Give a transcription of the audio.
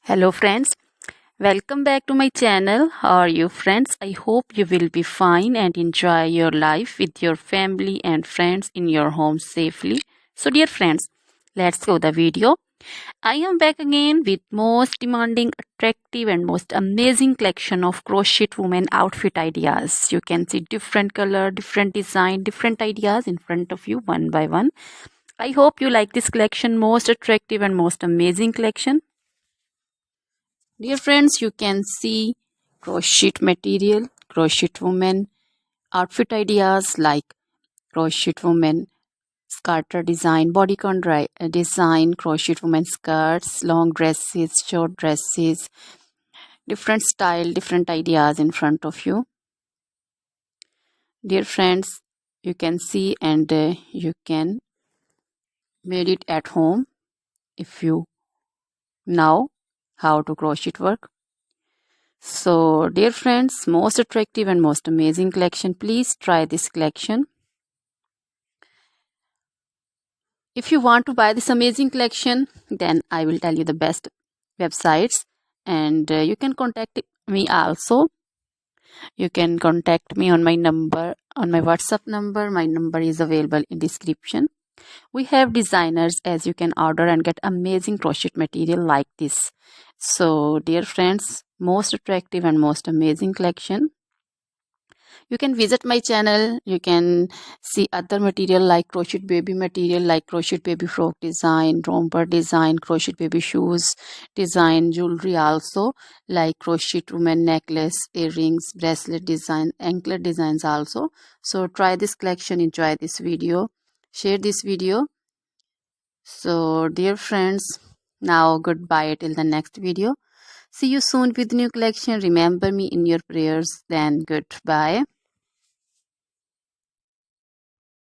Hello friends, welcome back to my channel. How are you friends? I hope you will be fine and enjoy your life with your family and friends in your home safely. So dear friends, let's go the video. I am back again with most demanding, attractive and most amazing collection of crochet women outfit ideas. You can see different color, different design, different ideas in front of you one by one. I hope you like this collection, most attractive and most amazing collection. Dear friends, you can see crochet material, crochet woman, outfit ideas like crochet woman, scarter design, bodycon design, crochet woman skirts, long dresses, short dresses, different style, different ideas in front of you. Dear friends, you can see and you can made it at home if you know how to crochet work. So, dear friends, most attractive and most amazing collection. Please try this collection. If you want to buy this amazing collection, then I will tell you the best websites and you can contact me also. You can contact me on my number, on my WhatsApp number. My number is available in description. We have designers as you can order and get amazing crochet material like this. So, dear friends, most attractive and most amazing collection. You can visit my channel. You can see other material like crochet baby material, like crochet baby frock design, romper design, crochet baby shoes design, jewelry also like crochet woman necklace, earrings, bracelet design, anklet designs also. So try this collection, enjoy this video, share this video. So dear friends, now goodbye till the next video. See you soon with new collection. Remember me in your prayers. Then goodbye.